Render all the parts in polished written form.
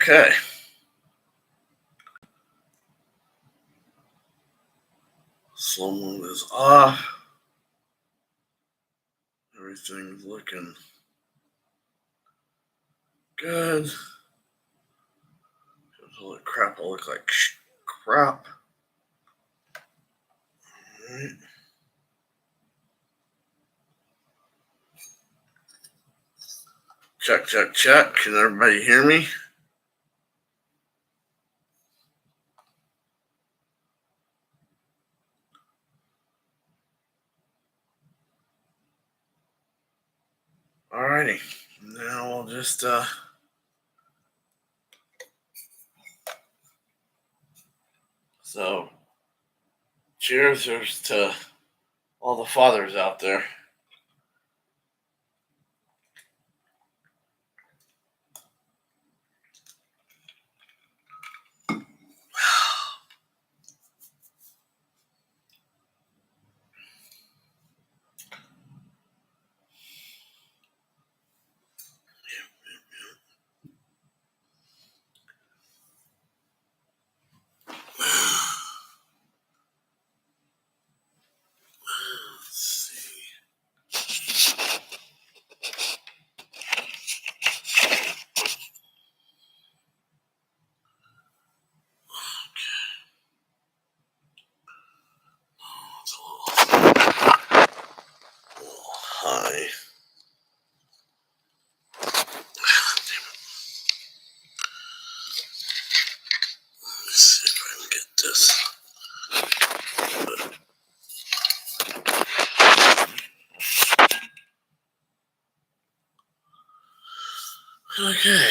Okay. Slow move is off. Everything's looking good. Holy crap, I look like crap. Alright. Check, check, check. Can everybody hear me? Alrighty. Now we'll just so cheers to all the fathers out there. Hi. Let's see if I can get this. Okay.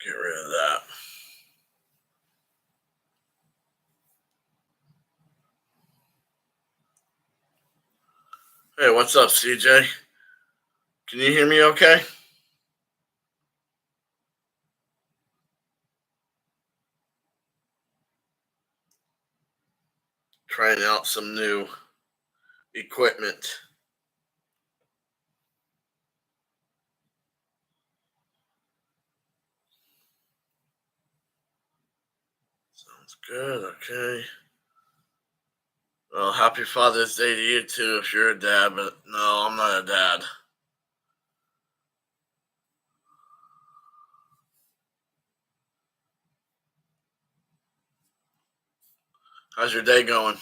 Get rid of that. Hey, what's up, CJ? Can you hear me okay? Trying out some new equipment. Sounds good, okay. Well, happy Father's Day to you too if you're a dad, but no, I'm not a dad. How's your day going?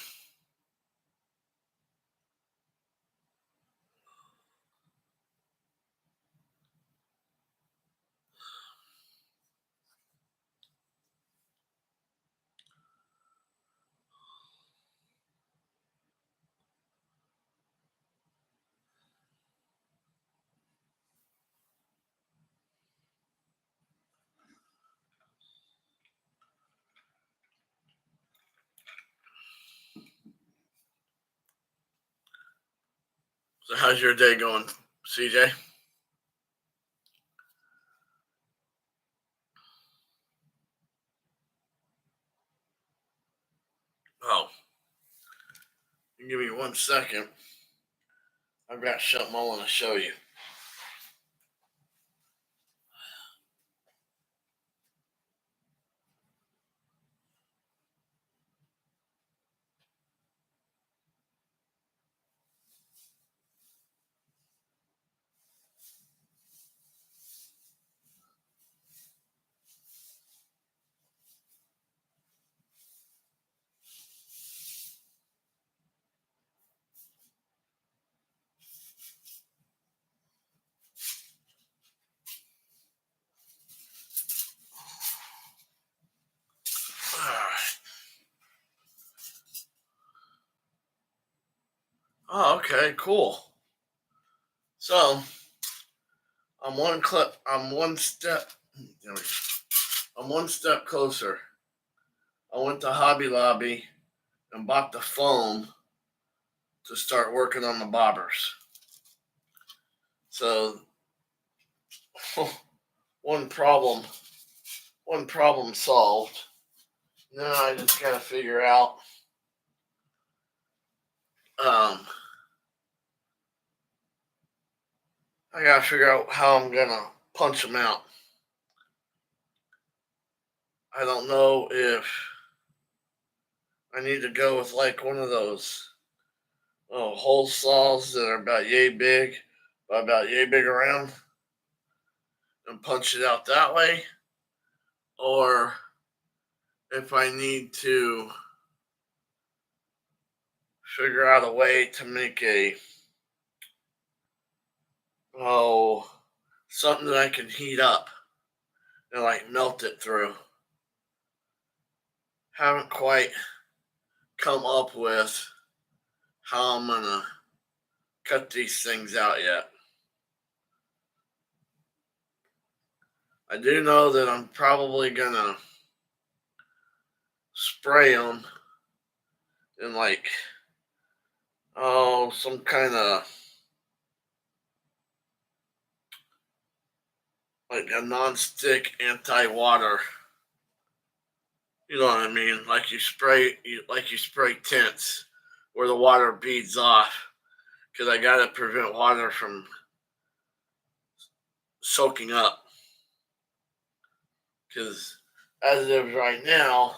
So how's your day going, CJ? Oh, give me 1 second. I've got something I want to show you. Oh, okay, cool. So I'm one step. I'm one step closer. I went to Hobby Lobby and bought the foam to start working on the bobbers. So one problem, one problem solved. Now I just gotta figure out um I gotta figure out how I'm gonna punch them out. I don't know if I need to go with like one of those hole saws that are about yay big, about yay big around, and punch it out that way, or if I need to figure out a way to make a oh something that I can heat up and like melt it through. Haven't quite come up with how I'm gonna cut these things out yet. I do know that I'm probably gonna spray them in like some kind of like a non-stick anti-water. You know what I mean? Like you spray tints where the water beads off, because I gotta prevent water from soaking up. Because as of right now,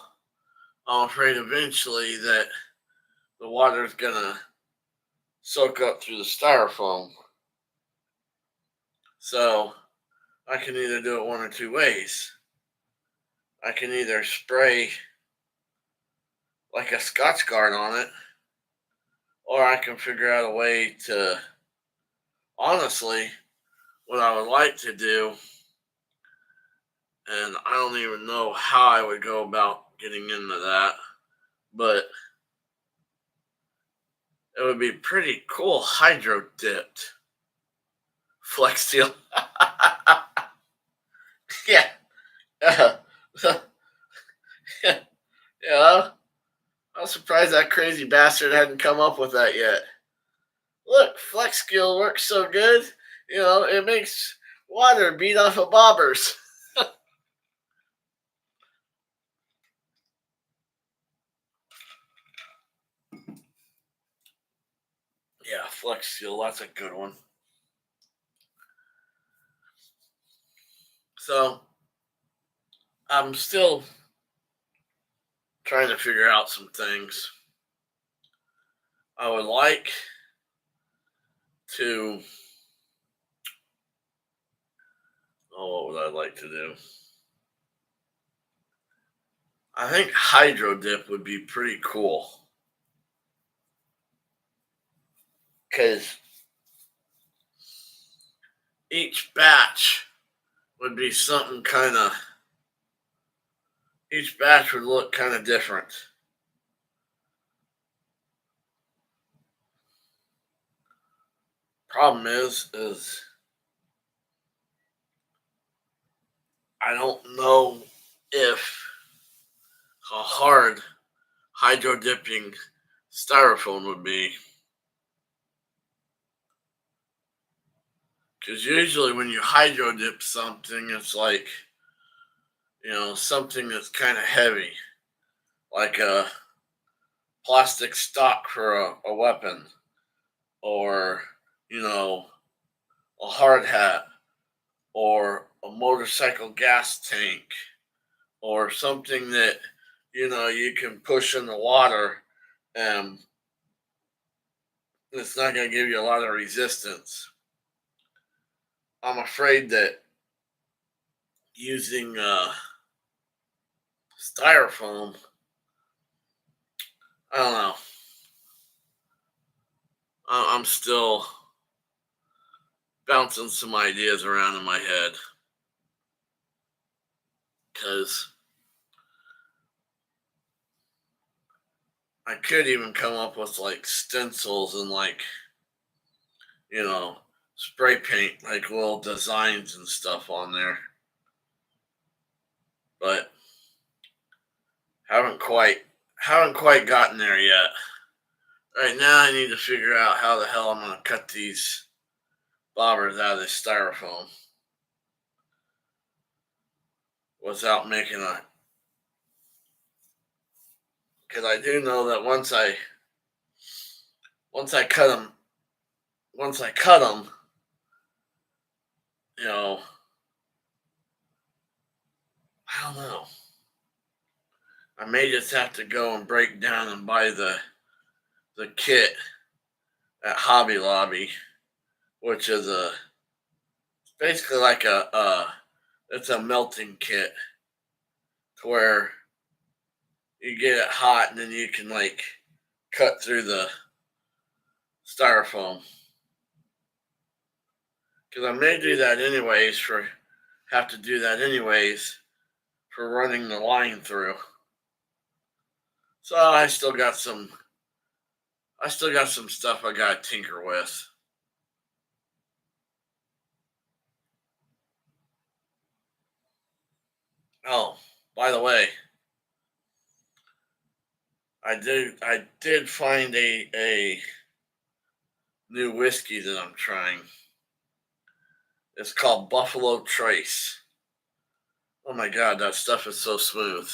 I'm afraid eventually that the water is gonna soak up through the styrofoam. So I can either do it one or two ways. I can either spray like a Scotch guard on it, or I can figure out a way to, honestly, what I would like to do, and I don't even know how I would go about getting into that, but it would be pretty cool hydro dipped flex seal. Yeah. Yeah. I'm surprised that crazy bastard hadn't come up with that yet. Look, flex skill works so good, it makes water beat off of bobbers. Yeah, flex skill, that's a good one. So I'm still trying to figure out some things. I would like to. Oh, what would I like to do? I think hydro dip would be pretty cool because each batch would be something kind of. Each batch would look kind of different. Problem is I don't know if how hard hydro dipping styrofoam would be. Because usually when you hydro dip something, it's like, something that's kind of heavy, like a plastic stock for a weapon, or, you know, a hard hat, or a motorcycle gas tank, or something that, you can push in the water and it's not going to give you a lot of resistance. I'm afraid that using styrofoam, I don't know. I'm still bouncing some ideas around in my head because I could even come up with like stencils and like, you know, spray paint like little designs and stuff on there, but haven't quite haven't quite gotten there yet. Right now, I need to figure out how the hell I'm gonna cut these bobbers out of this styrofoam without making because I do know that once I cut them once I cut them, you know, I don't know. I may just have to go and break down and buy the kit at Hobby Lobby, which is basically like it's a melting kit to where you get it hot and then you can like cut through the styrofoam. Because I may do that anyways have to do that anyways for running the line through. So I still got some stuff I gotta tinker with. Oh, by the way, I did find a new whiskey that I'm trying. It's called Buffalo Trace. Oh my god, that stuff is so smooth.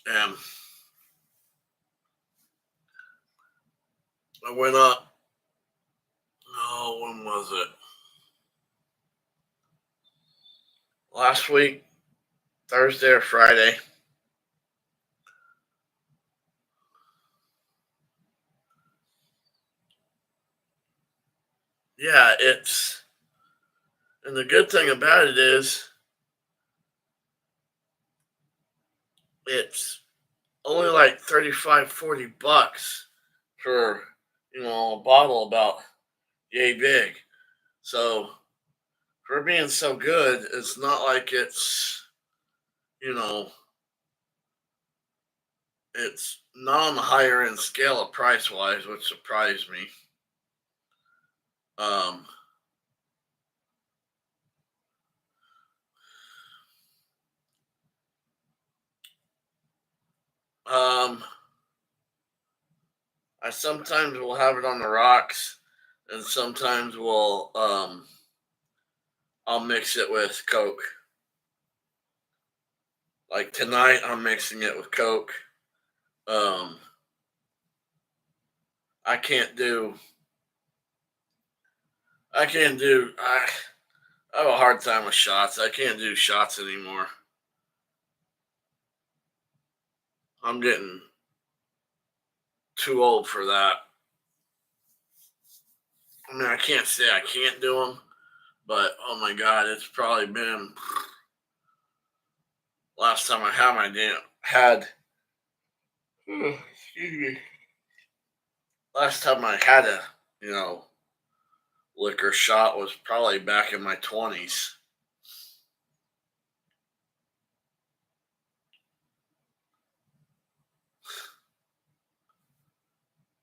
And I went up, oh, when was it? Last week, Thursday or Friday. Yeah, and the good thing about it is it's only like 35, 40 bucks for, a bottle about yay big. So for being so good, it's not like you know, it's not on the higher end scale of price wise, which surprised me. Um, um, I sometimes will have it on the rocks, and sometimes I'll mix it with Coke. Like tonight, I'm mixing it with Coke. Um, I can't do. I can't do. I have a hard time with shots. I can't do shots anymore. I'm getting too old for that. I mean, I can't say I can't do them, but oh my god, it's probably been last time I had my damn had. Excuse me. Last time I had a you know liquor shot was probably back in my 20s.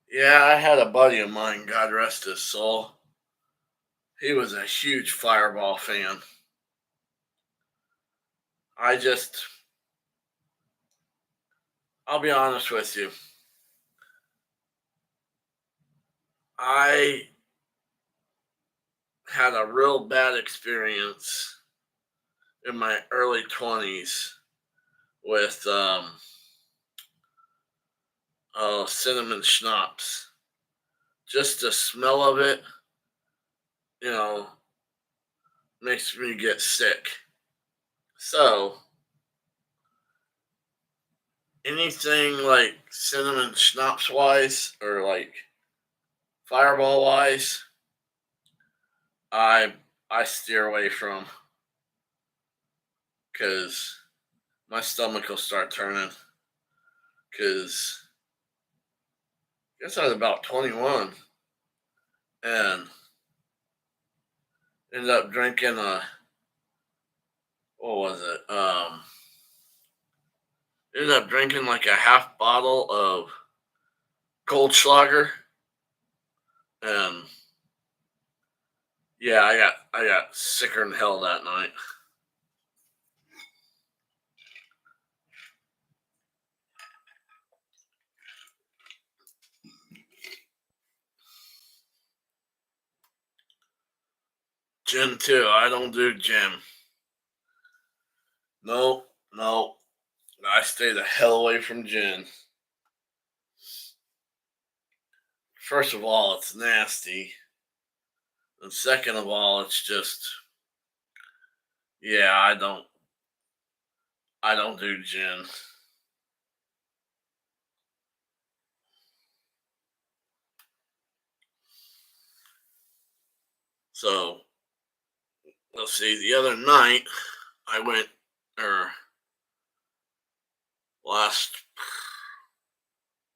Yeah, I had a buddy of mine, God rest his soul. He was a huge Fireball fan. I just, I'll be honest with you. I had a real bad experience in my early 20s with cinnamon schnapps. Just the smell of it, you know, makes me get sick. So, anything like cinnamon schnapps wise or like fireball wise, I I steer away from because my stomach will start turning. Because I guess I was about 21 and ended up drinking what was it? Ended up drinking like a half bottle of Goldschlager, and yeah, I got sicker than hell that night. gym too. I don't do gym. No, no. I stay the hell away from gin. First of all, it's nasty. And second of all, it's just yeah, I don't do gin. So let's see, the other night I went or last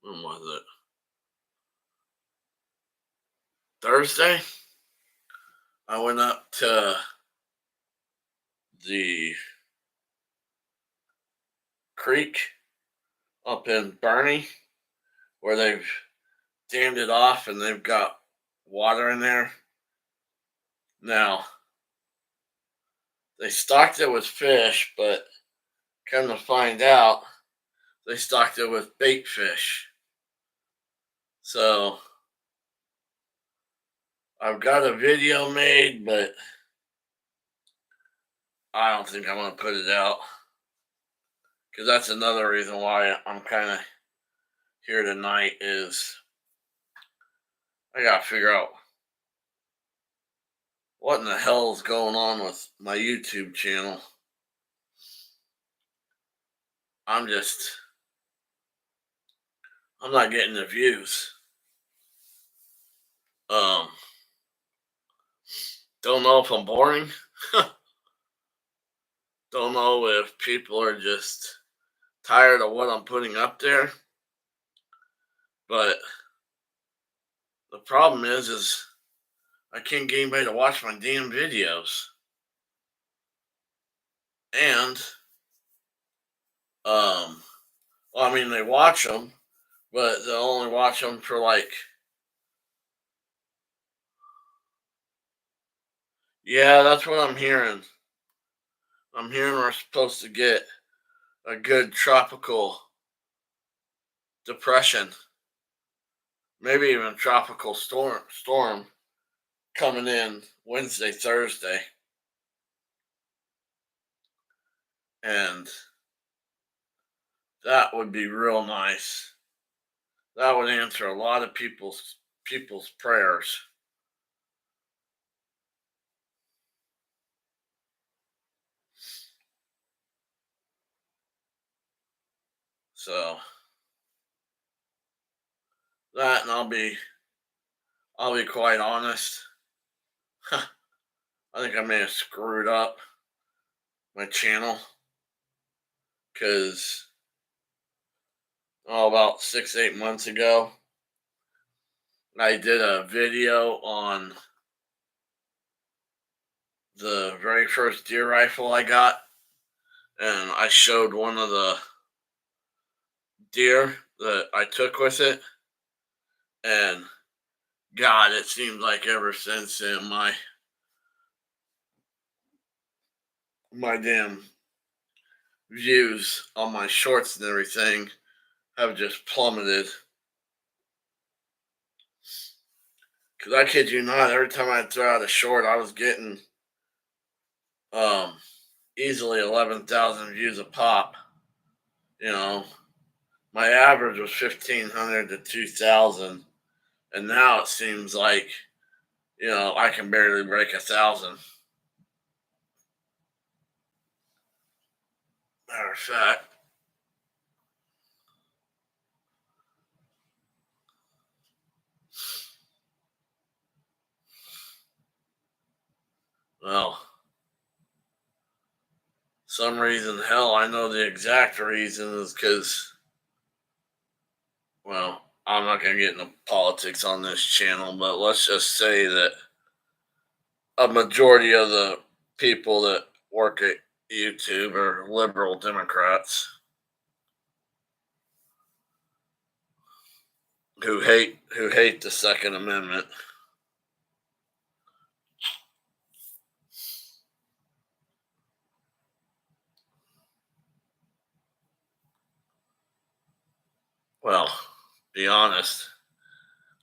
when was it? Thursday? I went up to the creek up in Bernie where they've dammed it off and they've got water in there. Now, they stocked it with fish, but come to find out, they stocked it with bait fish. So I've got a video made, but I don't think I'm going to put it out. Because that's another reason why I'm kind of here tonight is I got to figure out what in the hell is going on with my YouTube channel. I'm just, I'm not getting the views. Um, don't know if I'm boring. Don't know if people are just tired of what I'm putting up there. But the problem is I can't get anybody to watch my damn videos. And well, I mean they watch them, but they'll only watch them for like, yeah, that's what I'm hearing. I'm hearing we're supposed to get a good tropical depression, maybe even tropical storm coming in Wednesday, Thursday, and that would be real nice. That would answer a lot of people's prayers. So that, and I'll be quite honest. I think I may have screwed up my channel because about 6 8 months ago, I did a video on the very first deer rifle I got, and I showed one of the deer that I took with it, and God, it seems like ever since then my damn views on my shorts and everything have just plummeted. Cause I kid you not, every time I throw out a short, I was getting um easily 11,000 views a pop. You know, my average was 1,500 to 2,000, and now it seems like I can barely break 1,000. Matter of fact, well, some reason, hell, I know the exact reason is because, well, I'm not gonna get into politics on this channel, but let's just say that a majority of the people that work at YouTube are liberal Democrats who hate the Second Amendment. Well, be honest,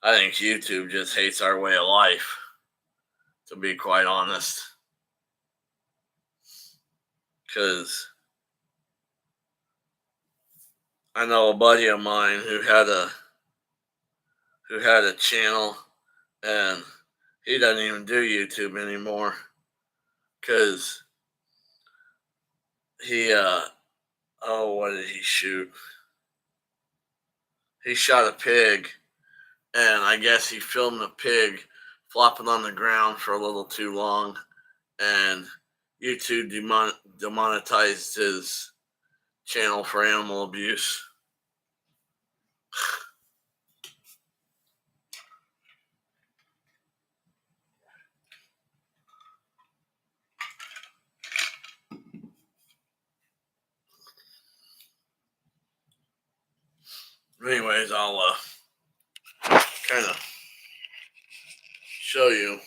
I think YouTube just hates our way of life. to be quite honest. Because I know a buddy of mine who had a channel, and he doesn't even do YouTube anymore because he oh, what did he shoot? He shot a pig, and I guess he filmed the pig flopping on the ground for a little too long, and YouTube demonetized his channel for animal abuse. Anyways, I'll kind of show you.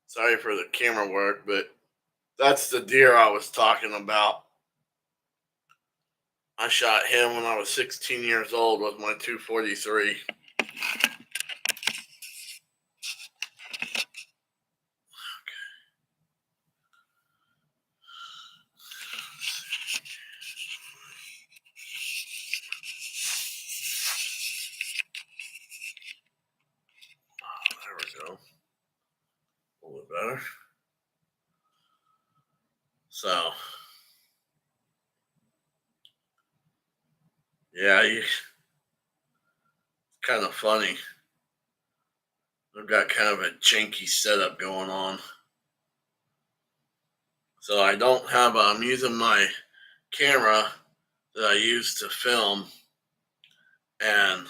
Sorry for the camera work, but that's the deer I was talking about. I shot him when I was 16 years old with my 243. There we go. A little bit better. So, yeah, it's kind of funny. I've got kind of a janky setup going on. So I don't have, I'm using my camera that I use to film, and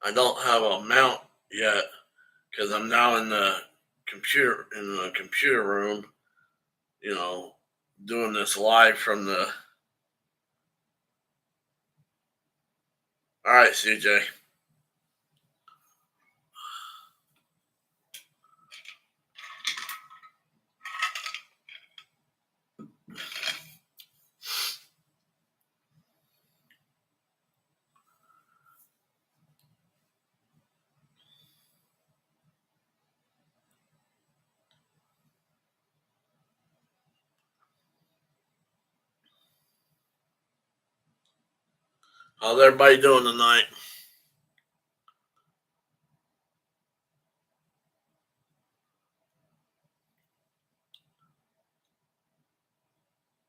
I don't have a mount yet because I'm now in the computer room, you know, doing this live from the. All right, CJ. How's everybody doing tonight?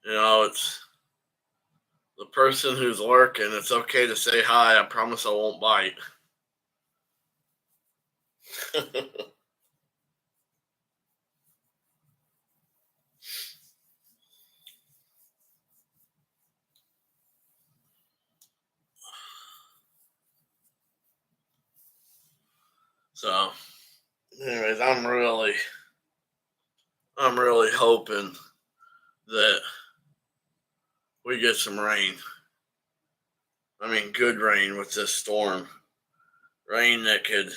You know, it's the person who's lurking. It's okay to say hi. I promise I won't bite. So, anyways, I'm really hoping that we get some rain. I mean, good rain with this storm. Rain that could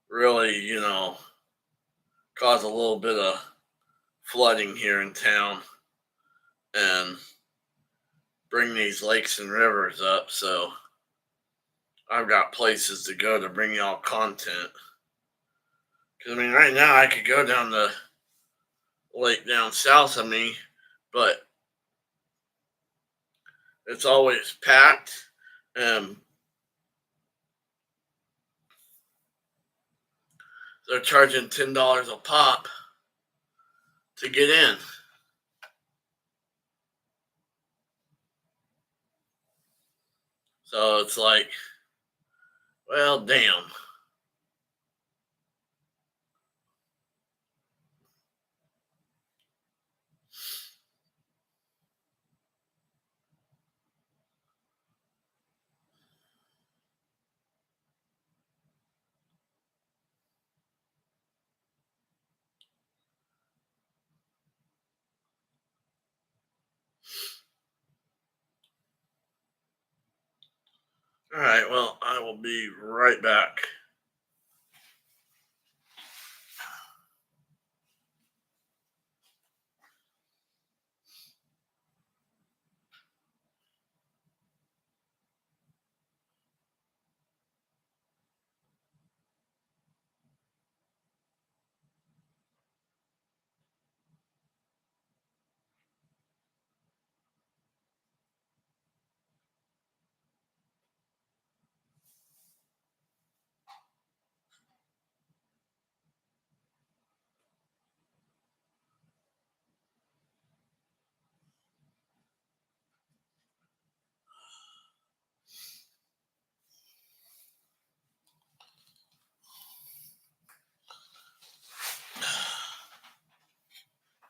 really, you know, cause a little bit of flooding here in town and bring these lakes and rivers up. So I've got places to go to bring y'all content. Because, I mean, right now I could go down the lake down south of me, but it's always packed, and they're charging $10 a pop to get in. So it's like, well, damn. All right, well, I will be right back.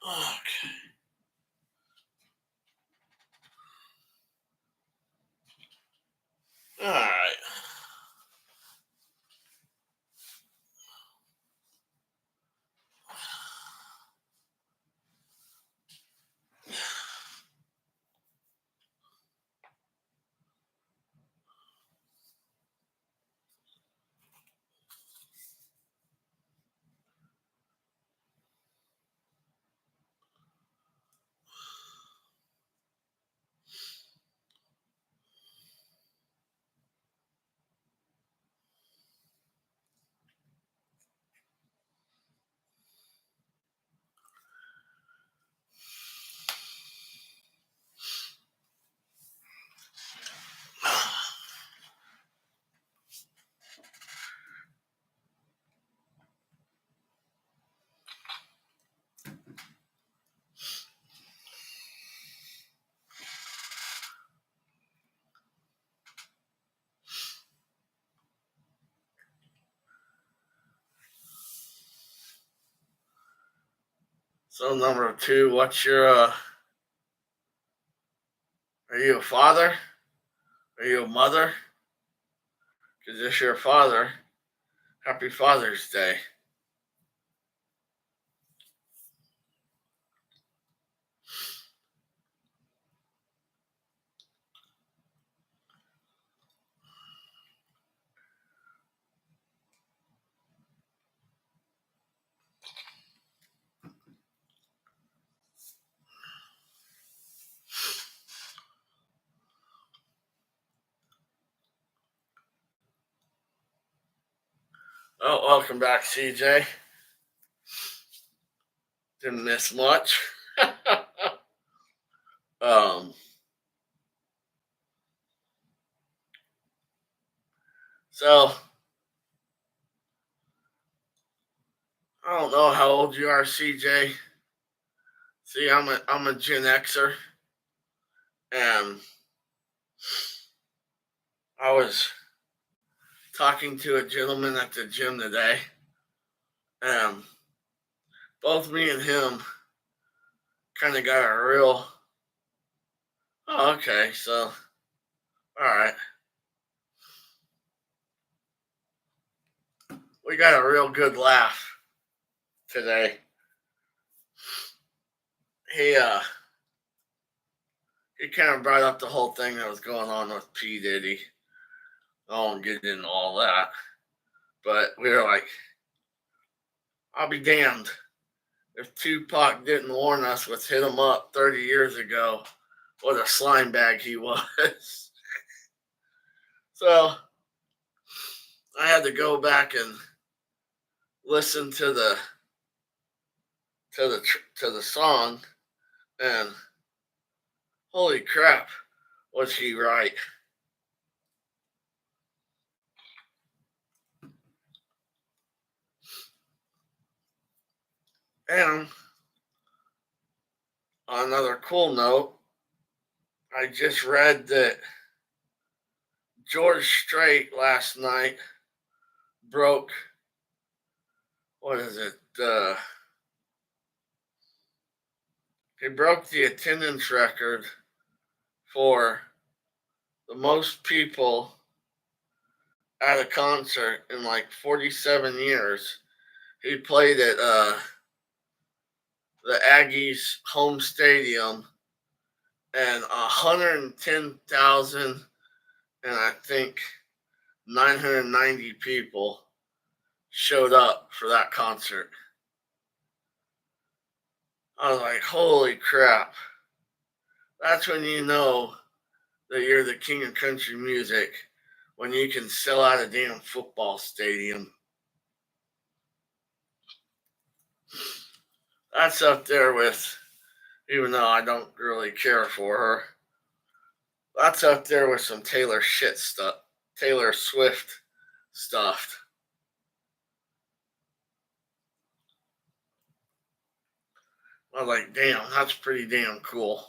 Okay. All right. So number two, what's your are you a father? Are you a mother? Because if you're a father, happy Father's Day. Oh, welcome back, CJ. Didn't miss much. um, so I don't know how old you are, CJ. See, I'm a Gen Xer, and I was talking to a gentleman at the gym today, and both me and him kind of got a real. Oh, okay, so all right, we got a real good laugh today. He uh he kind of brought up the whole thing that was going on with P Diddy. I won't get into all that, but we were like, I'll be damned if Tupac didn't warn us with "Hit 'Em Up" 30 years ago. What a slime bag he was. So I had to go back and listen to the song, and holy crap, was he right? And on another cool note, I just read that George Strait last night broke, what is it? He broke the attendance record for the most people at a concert in like 47 years. He played at the Aggies home stadium, and 110,000 and I think 990 people showed up for that concert. I was like, holy crap. That's when you know that you're the king of country music, when you can sell out a damn football stadium. That's up there with, even though I don't really care for her, that's up there with some Taylor Swift stuff. I was like, damn, that's pretty damn cool.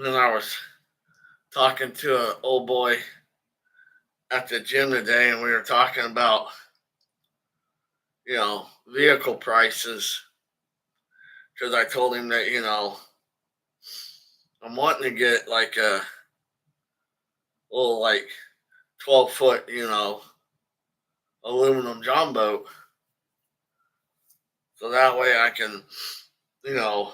And then I was talking to an old boy at the gym today, and we were talking about, vehicle prices because I told him that, I'm wanting to get like a little, like, 12-foot, aluminum john boat. So that way I can, you know,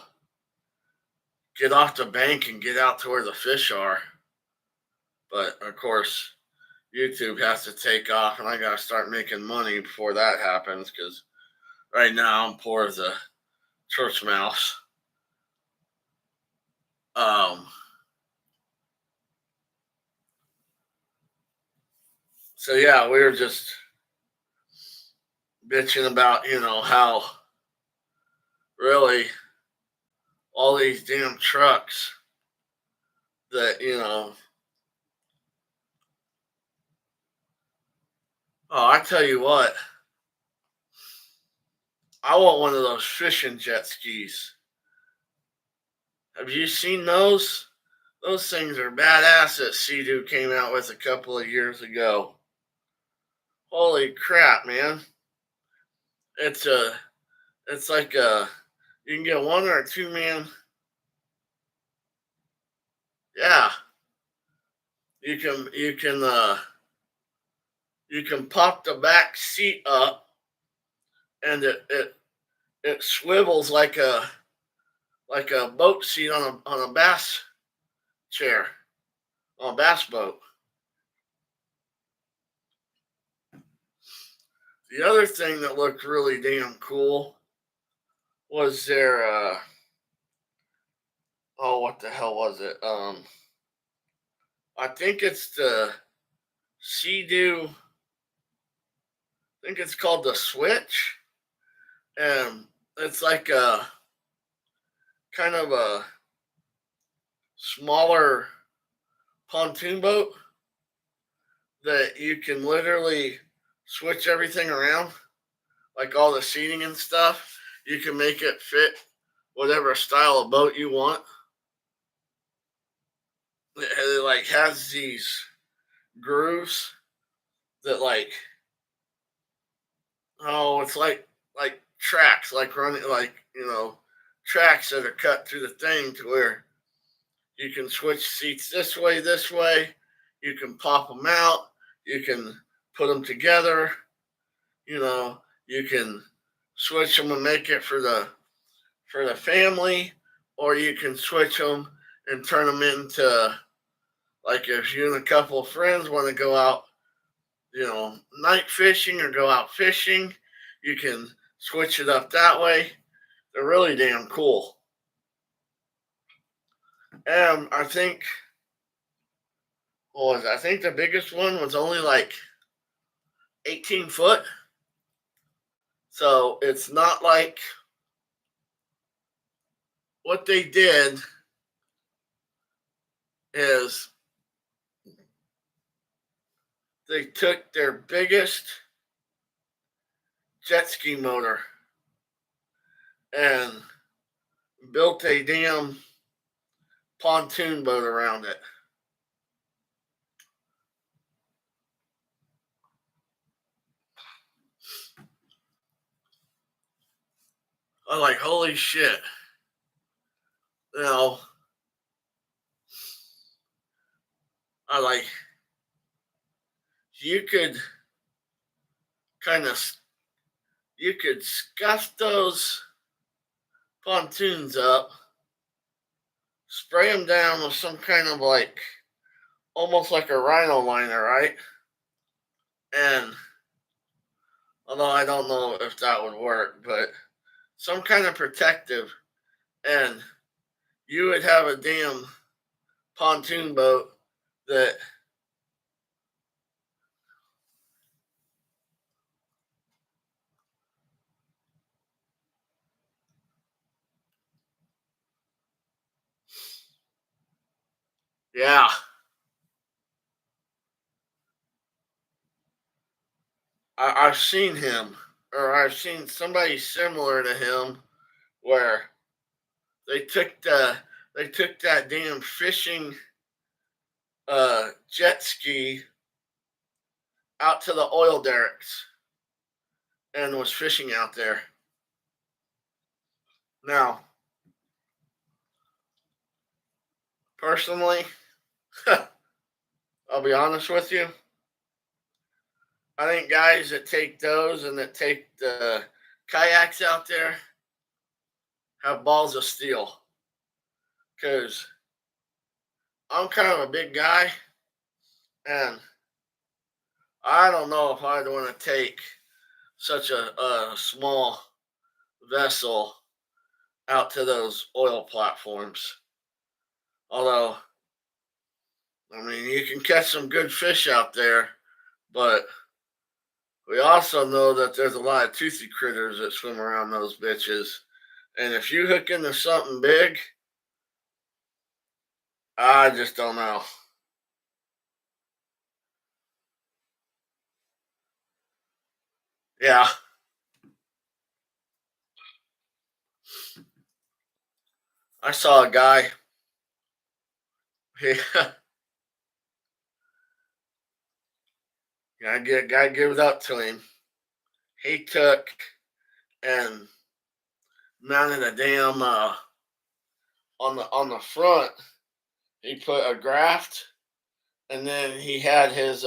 get off the bank and get out to where the fish are. But of course, YouTube has to take off, and I gotta start making money before that happens. Because right now I'm poor as a church mouse. Um, so yeah, we were just bitching about, how really all these damn trucks that, oh, I tell you what, I want one of those fishing jet skis. Have you seen those? Those things are badass that Sea-Doo came out with a couple of years ago. Holy crap, man. It's a it's like a you can get one or a two man. Yeah. You can pop the back seat up, and it swivels like a boat seat on a bass chair, on a bass boat. The other thing that looked really damn cool was their oh, what the hell was it? I think it's the Sea-Doo. I think it's called the Switch, and it's like a kind of a smaller pontoon boat that you can literally switch everything around, like all the seating and stuff. You can make it fit whatever style of boat you want. It like has these grooves that, like, oh, it's like tracks, like running, like, tracks that are cut through the thing to where you can switch seats this way, this way. You can pop them out. You can put them together. You know, you can switch them and make it for the family, or you can switch them and turn them into, like, if you and a couple of friends want to go out, night fishing or go out fishing, you can switch it up that way. They're really damn cool. And I think, what was it? I think the biggest one was only like 18 foot. So it's not like what they did is they took their biggest jet ski motor and built a damn pontoon boat around it. I'm like, holy shit. You know, I like, you could kind of, you could scuff those pontoons up, spray them down with some kind of, like, almost like a rhino liner, right? And although I don't know if that would work, but some kind of protective, and you would have a damn pontoon boat that, yeah, I've seen him, or I've seen somebody similar to him, where they took they took that damn fishing jet ski out to the oil derricks and was fishing out there. Now, personally, I'll be honest with you. I think guys that take those and that take the kayaks out there have balls of steel. Because I'm kind of a big guy, and I don't know if I'd want to take such a small vessel out to those oil platforms. Although, I mean, you can catch some good fish out there, but we also know that there's a lot of toothy critters that swim around those bitches. And if you hook into something big, I just don't know. Yeah. I saw a guy. He, gotta give it up to him. He took and mounted a damn on the front. He put a graft, and then he had his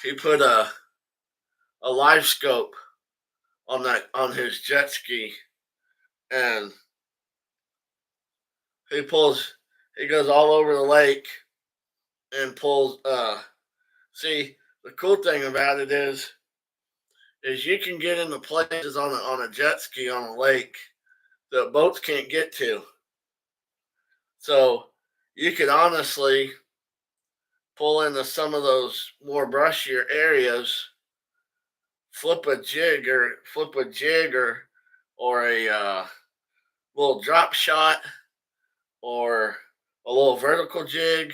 he put a live scope on that on his jet ski, and he pulls. He goes all over the lake and pulls. See, the cool thing about it is you can get into places on a jet ski on a lake that boats can't get to. So you could honestly pull into some of those more brushier areas, flip a jig or a little drop shot or a little vertical jig,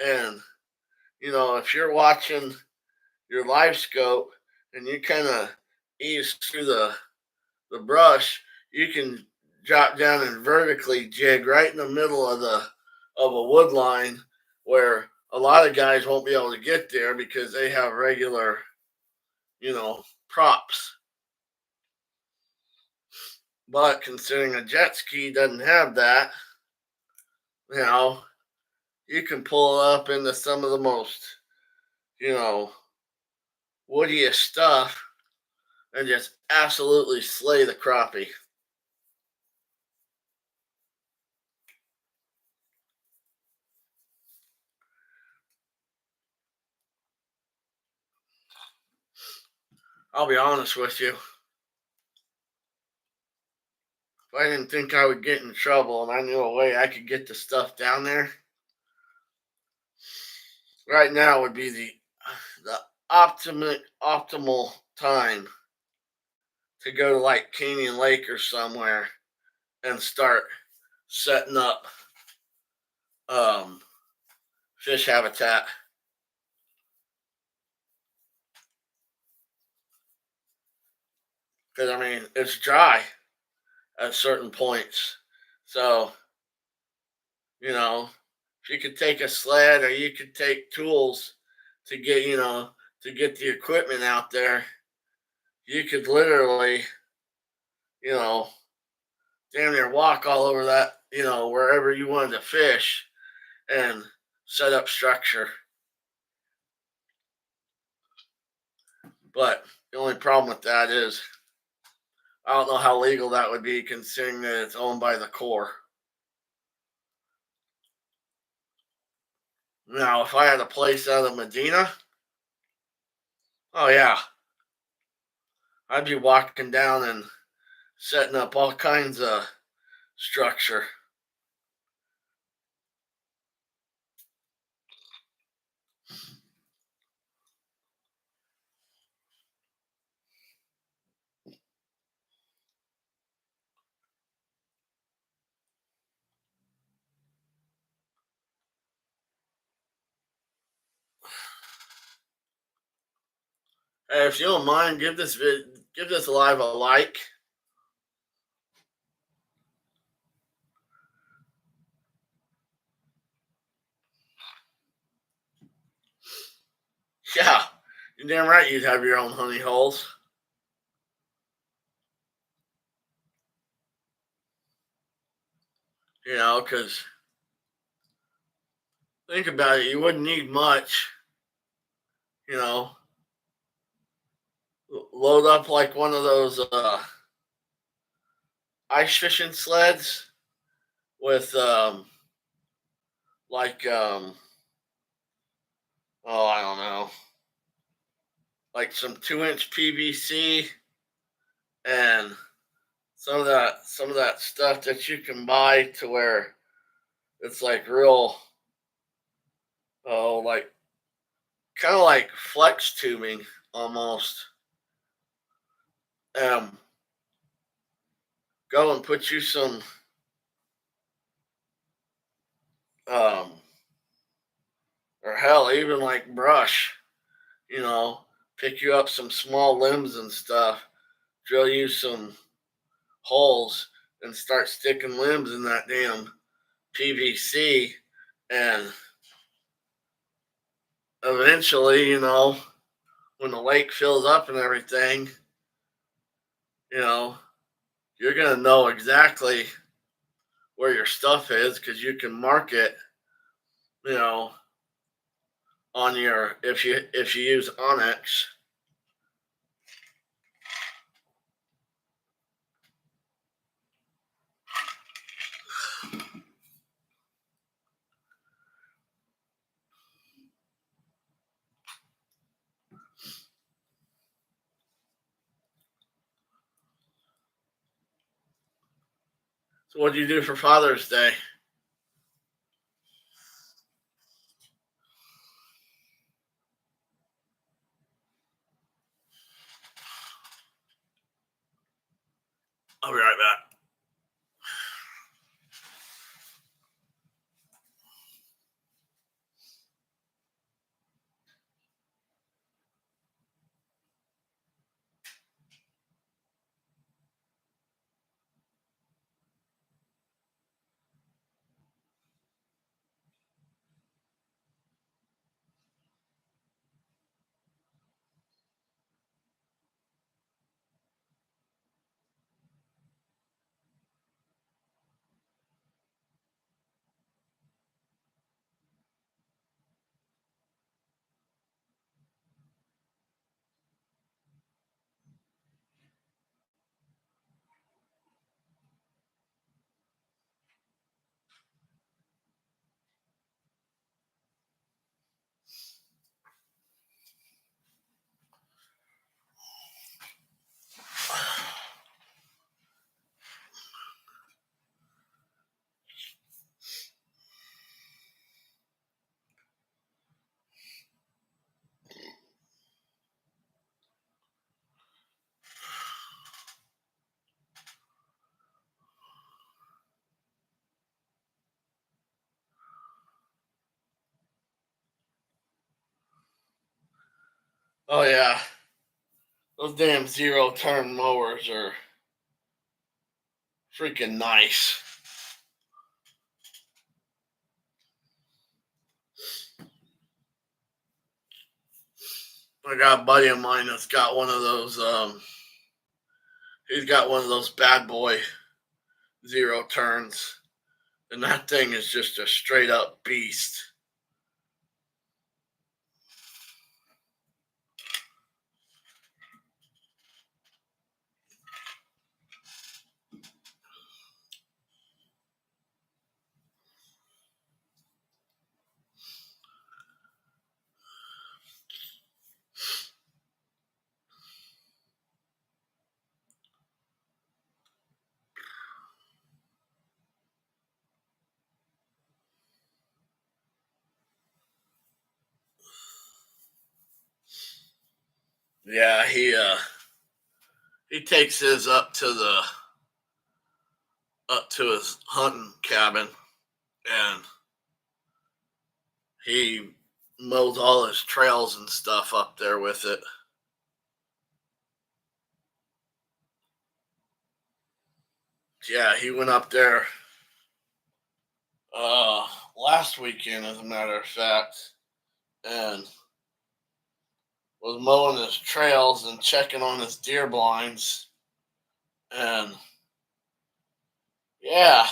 and if you're watching your live scope and you kind of ease through the brush, you can drop down and vertically jig right in the middle of a wood line where a lot of guys won't be able to get there because they have regular, props. But considering a jet ski doesn't have that, you know, you can pull up into some of the most, you know, woodiest stuff and just absolutely slay the crappie. I'll be honest with you. If I didn't think I would get in trouble and I knew a way I could get the stuff down there, right now would be the optimal time to go to like Canyon Lake or somewhere and start setting up um, fish habitat. Because I mean, it's dry at certain points. So, you know, if you could take a sled or you could take tools to get, to get the equipment out there, you could literally, you know, damn near walk all over that, wherever you wanted to fish and set up structure. But the only problem with that is I don't know how legal that would be considering that it's owned by the Corps. Now, if I had a place out of Medina, oh yeah, I'd be walking down and setting up all kinds of structure. Hey, if you don't mind, give this live a like. You're damn right you'd have your own honey holes. You know, because think about it, you wouldn't need much. You know, load up like one of those ice fishing sleds with like oh, I don't know, like some 2-inch PVC and some of that stuff that you can buy to where it's like real, oh, like kind of like flex tubing almost. Um, Go and put you some um or hell even like brush, you know, pick you up some small limbs and stuff, drill you some holes and start sticking limbs in that damn PVC. And eventually, you know, when the lake fills up and everything, you know, you're going to know exactly where your stuff is because you can mark it, you know, on your, if you use Onyx. So what do you do for Father's Day? I'll be right back. Oh yeah, those damn zero turn mowers are freaking nice. I got a buddy of mine that's got one of those. He's got one of those bad boy zero turns, and that thing is just a straight up beast. Yeah, he takes his up to his hunting cabin, and he mows all his trails and stuff up there with it. Yeah, he went up there uh last weekend, as a matter of fact, and was mowing his trails and checking on his deer blinds. And yeah,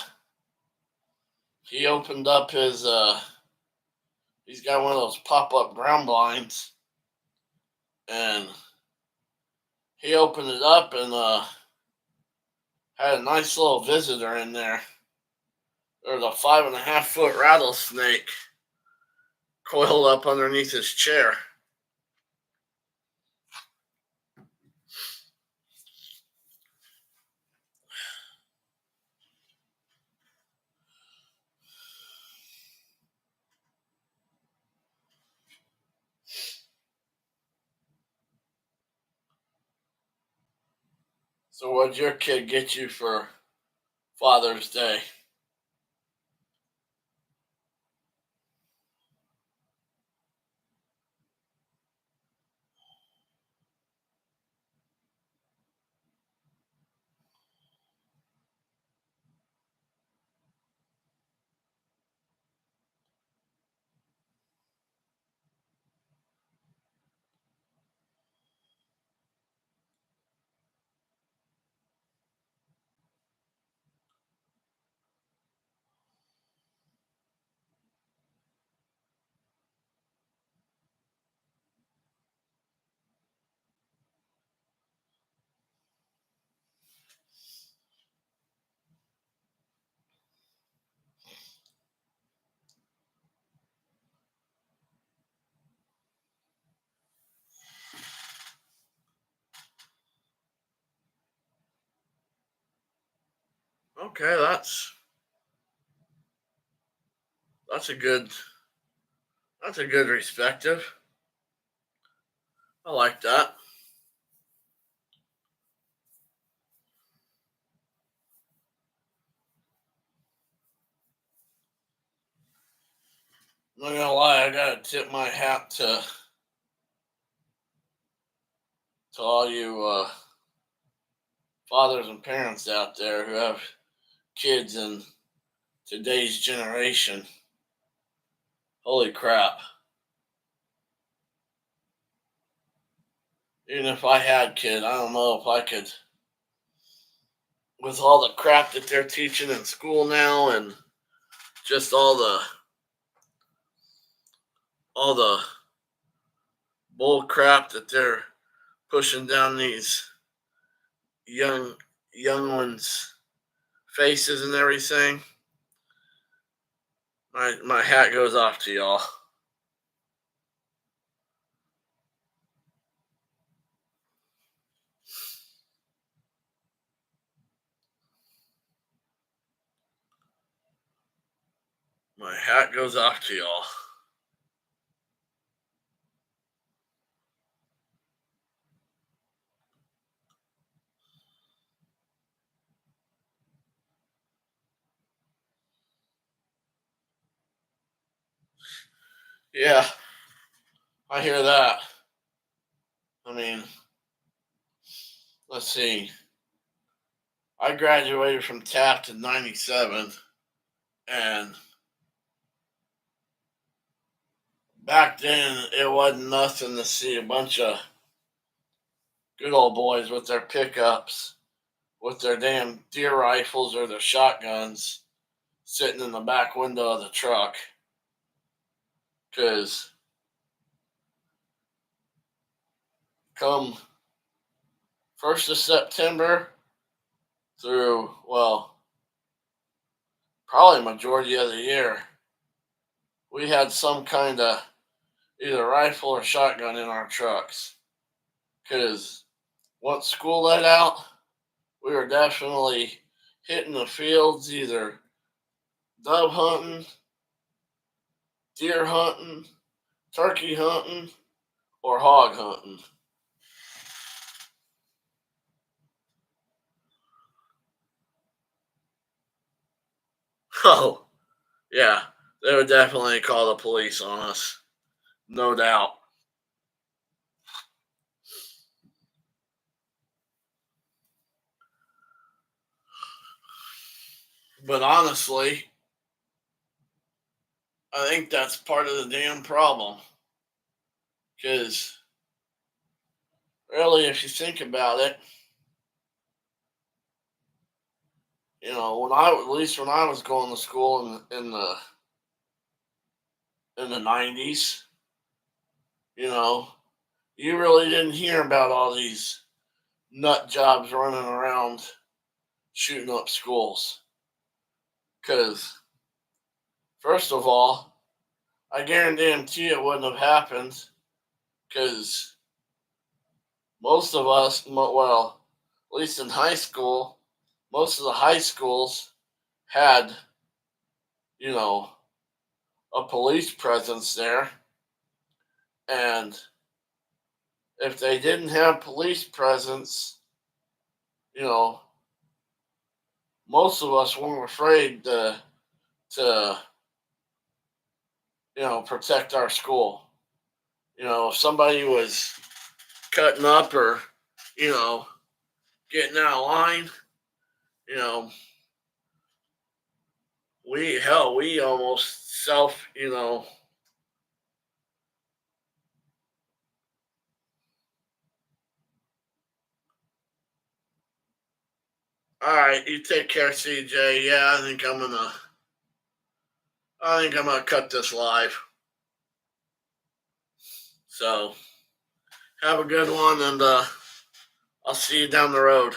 he opened up his, he's got one of those pop up ground blinds. And he opened it up and had a nice little visitor in there. There was a 5.5 foot rattlesnake coiled up underneath his chair. So, what'd your kid get you for Father's Day? Okay, that's a good that's a good perspective. I like that. I'm not gonna lie, I gotta tip my hat to all you fathers and parents out there who have kids in today's generation. Holy crap! Even if I had kids, I don't know if I could, with all the crap that they're teaching in school now, and just all the bull crap that they're pushing down these young young ones' faces and everything. My hat goes off to y'all. My hat goes off to y'all. Yeah, I hear that. I mean, let's see. I graduated from Taft in '97, and back then it wasn't nothing to see a bunch of good old boys with their pickups, with their damn deer rifles or their shotguns, sitting in the back window of the truck. Because come 1st of September through, well, probably majority of the year, we had some kind of either rifle or shotgun in our trucks. Because once school let out, we were definitely hitting the fields, either dove hunting, deer hunting, turkey hunting, or hog hunting. Oh, yeah, they would definitely call the police on us, no doubt. But honestly, I think that's part of the damn problem. Because really, if you think about it, at least when I was going to school in the 90s, you know, you really didn't hear about all these nut jobs running around shooting up schools. Because, first of all, I guarantee it wouldn't have happened because most of us, well, at least in high school, most of the high schools had, you know, a police presence there. And if they didn't have police presence, you know, most of us weren't afraid to protect our school. If somebody was cutting up or, you know, getting out of line, you know, we almost all right, you take care, CJ. Yeah, I think I'm gonna cut this live. So have a good one, and I'll see you down the road.